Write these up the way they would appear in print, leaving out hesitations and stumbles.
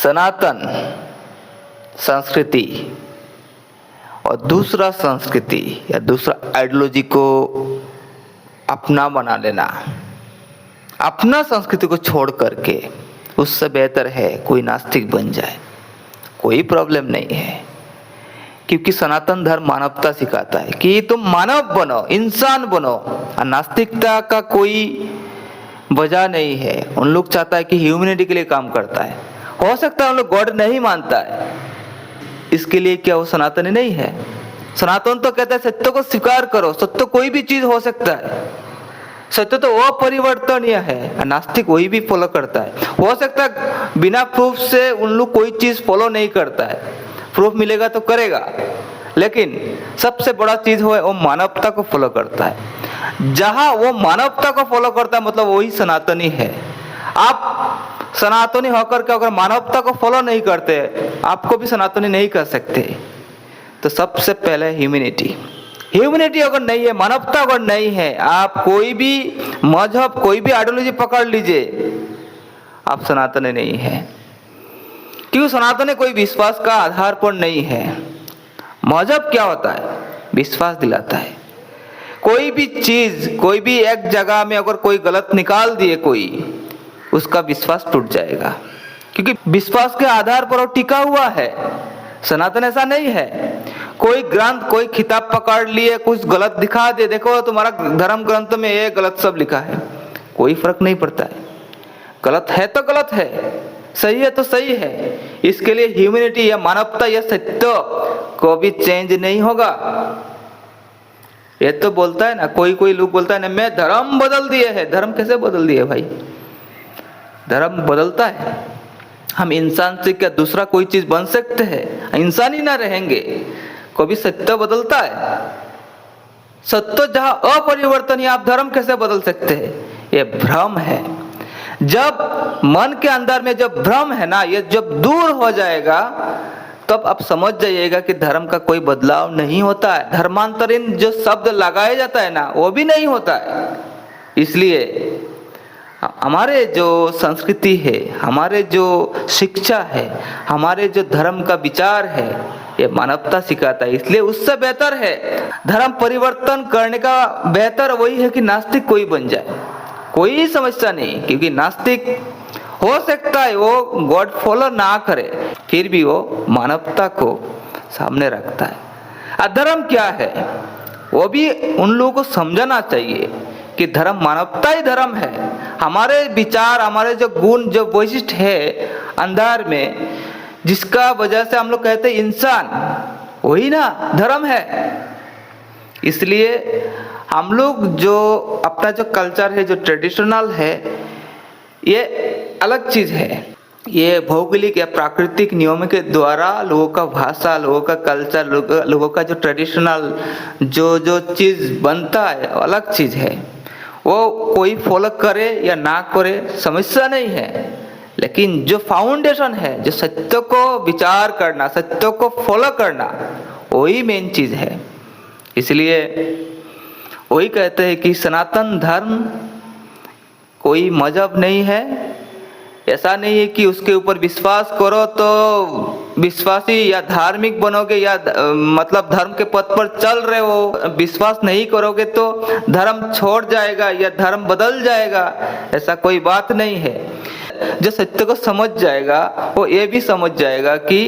सनातन संस्कृति और दूसरा संस्कृति या दूसरा आइडियोलॉजी को अपना बना लेना, अपना संस्कृति को छोड़ करके उससे बेहतर है कोई नास्तिक बन जाए, कोई प्रॉब्लम नहीं है। क्योंकि सनातन धर्म मानवता सिखाता है कि तुम मानव बनो, इंसान बनो। और नास्तिकता का कोई वजह नहीं है। उन लोग चाहता है कि ह्यूमैनिटी के लिए काम करता है। हो सकता है उन लोग गॉड नहीं मानता है, इसके लिए क्या वो सनातनी नहीं है? सनातन तो कहता है सत्य को स्वीकार करो, सत्य कोई भी चीज हो सकता है, सत्य तो अपरिवर्तनीय है। नास्तिक वही भी फॉलो करता है। हो सकता है बिना प्रूफ से उन लोग कोई चीज फॉलो नहीं करता है, प्रूफ मिलेगा तो करेगा, लेकिन सबसे बड़ा चीज हो वो मानवता को फॉलो करता है। जहां वो मानवता को फॉलो करता है मतलब वही सनातनी है। आप सनातनी होकर के अगर मानवता को फॉलो नहीं करते, आपको भी सनातनी नहीं कर सकते। तो सबसे पहले ह्यूमैनिटी अगर नहीं है, मानवता अगर नहीं है, आप कोई भी मजहब, कोई भी आइडियोलॉजी पकड़ लीजिए, आप सनातनी नहीं है। क्योंकि सनातन कोई विश्वास का आधार पर नहीं है। मजहब क्या होता है? विश्वास दिलाता है। कोई भी चीज, कोई भी एक जगह में अगर कोई गलत निकाल दिए कोई, उसका विश्वास टूट जाएगा, क्योंकि विश्वास के आधार पर वो टिका हुआ है। सनातन ऐसा नहीं है। कोई ग्रंथ, कोई किताब पकड़ लिए, कुछ गलत दिखा दे, देखो तुम्हारा धर्म ग्रंथ में ये गलत सब लिखा है, कोई फर्क नहीं पड़ता है। गलत है तो गलत है, सही है तो सही है। इसके लिए ह्यूमैनिटी या मानवता या सत्य को भी चेंज नहीं होगा। ये तो बोलता है ना, कोई लोग बोलता है ना, मैं धर्म बदल दिए है। धर्म कैसे बदल दिए भाई? धर्म बदलता है? हम इंसान से क्या दूसरा कोई चीज बन सकते हैं? इंसान ही ना रहेंगे। कभी सत्य बदलता है? सत्य जहां अपरिवर्तनीय, आप धर्म कैसे बदल सकते हैं? ये भ्रम है। जब मन के अंदर में जब भ्रम है ना, ये जब दूर हो जाएगा, तब आप समझ जाइएगा कि धर्म का कोई बदलाव नहीं होता है। धर्मांतरण जो शब्द लगाया जाता है ना, वो भी नहीं होता है। इसलिए हमारे जो संस्कृति है, हमारे जो शिक्षा है, हमारे जो धर्म का विचार है, ये मानवता सिखाता है। इसलिए उससे बेहतर है, धर्म परिवर्तन करने का बेहतर वही है कि नास्तिक कोई बन जाए, कोई समस्या नहीं। क्योंकि नास्तिक हो सकता है वो गॉड फॉलो ना करे, फिर भी वो मानवता को सामने रखता है। अधर्म क्या है वो भी उन लोगों को समझना चाहिए कि धर्म मानवता ही धर्म है। हमारे विचार, हमारे जो गुण, जो वैशिष्ट है अंदर में, जिसका वजह से हम लोग कहते हैं इंसान, वही ना धर्म है। इसलिए हम लोग जो अपना जो कल्चर है, जो ट्रेडिशनल है, ये अलग चीज है। ये भौगोलिक या प्राकृतिक नियमों के द्वारा लोगों का भाषा, लोगों का कल्चर, लोगों का जो ट्रेडिशनल जो चीज बनता है, अलग चीज है। वो कोई फॉलो करे या ना करे समस्या नहीं है, लेकिन जो फाउंडेशन है, जो सत्य को विचार करना, सत्य को फॉलो करना, वही मेन चीज है। इसलिए वही कहते हैं कि सनातन धर्म कोई मजहब नहीं है। ऐसा नहीं है कि उसके ऊपर विश्वास करो तो विश्वासी या धार्मिक बनोगे, या मतलब धर्म के पथ पर चल रहे हो, विश्वास नहीं करोगे तो धर्म छोड़ जाएगा या धर्म बदल जाएगा। ऐसा कोई बात नहीं है। जो सत्य को समझ जाएगा वो ये भी समझ जाएगा कि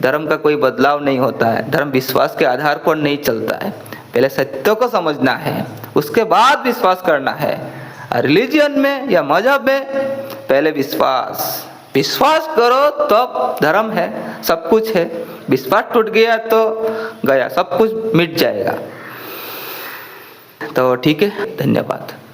धर्म का कोई बदलाव नहीं होता है, धर्म विश्वास के आधार पर नहीं चलता है। पहले सत्य को समझना है, उसके बाद विश्वास करना है। रिलीजियन में या मजहब में पहले विश्वास करो तब धर्म है, सब कुछ है। विश्वास टूट गया तो गया, सब कुछ मिट जाएगा। तो ठीक है, धन्यवाद।